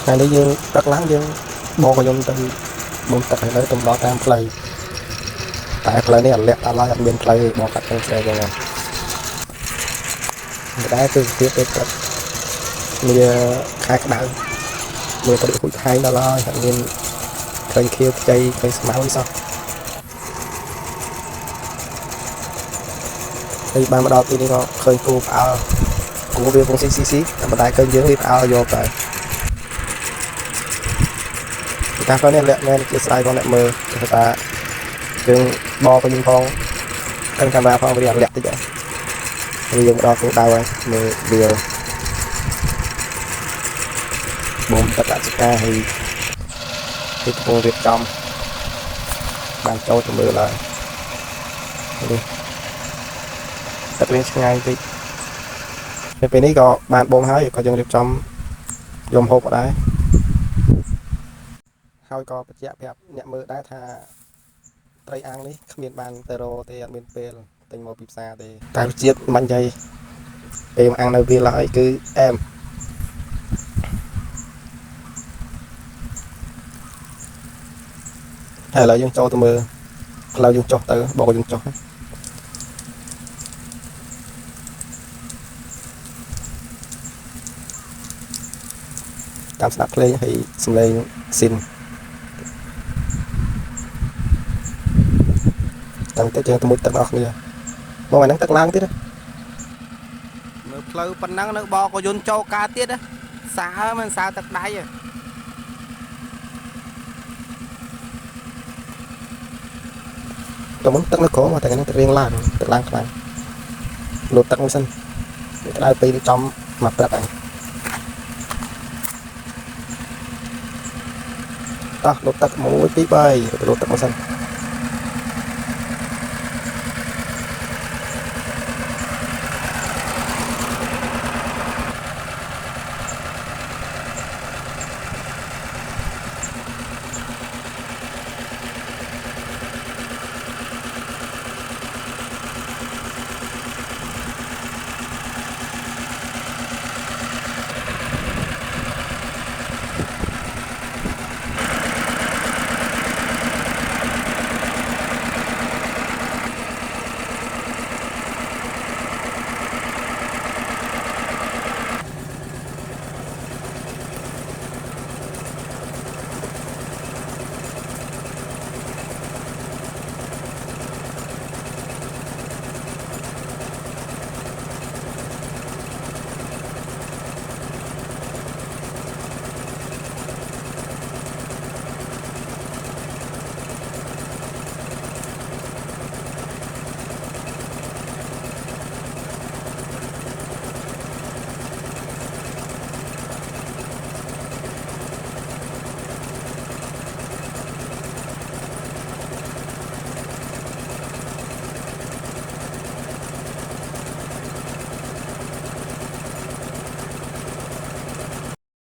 ថ្ងៃនេះយើងដឹកឡើងយើងបកខ្ញុំទៅបងទឹកឲ្យនៅទំដតាមផ្លូវតែផ្លូវនេះអត់លាក់អត់ឡើយអត់មានផ្លូវបកកាត់ទៅឆ្នេរចឹងហ្នឹងតែទិដ្ឋភាពពេលទឹកវាខែក្តៅមើលទៅដូចខែដល់ហើយអត់មានឃើញខៀវខ្ចីឃើញស្មៅសោះហើយបានមកដល់ទីនេះក៏ឃើញគោផ្អើលគោវាពងស៊ីតែមិនដែលឃើញយើងវាផ្អើលយកទៅតាមផ្លូវនេះលាក់មែនជាស្ដាយផងអ្នកមើលគេថាយើងបកវិញផងខាងកាមេរ៉ាផងវាលាក់តិចហើយយើងដល់គោដៅហើយមើលវាបងទឹកអសិកាហើយទីកំពុងរៀបចំបានចូលទៅមើលឡើយនេះទឹកវាឆ្ងាយតិចនៅពេលនេះក៏បានបងហើយក៏យើងរៀបចំយំហូបដែរហើយក៏បញ្ជាក់ប្រាប់អ្នកមើលដែរថាត្រីអាំងនេះគ្មានបានទៅរទេអត់មានពេលទិញមកពីផ្សារទេតែរសជាតិមិនញ៉ៃពេលអាំងនៅវាឡើយគឺអែមហើយឥឡូវយើងចូលទៅមើលផ្លូវយើងចុះទៅបកយើងចុះតាមស្ដាប់ភ្លេងហើយសំឡេងស៊ីនតាមទៅយើងទៅមុជទឹកអស់គ្នាមកអាហ្នឹងទឹកឡើងទៀតមើលផ្លូវប៉ុណ្ណឹងនៅបកយន្តចូលការទៀតសាមិនសាទឹកដៃទៅមុនទឹកនៅក្រមកតែហ្នឹងទឹករៀងឡើងទឹកឡើងខ្លាំងលោតទឹកមួយសិនក្តៅពេលចំមកព្រឹកហើយតោះលោតទឹក1 2 3លោតទឹកមួយសិន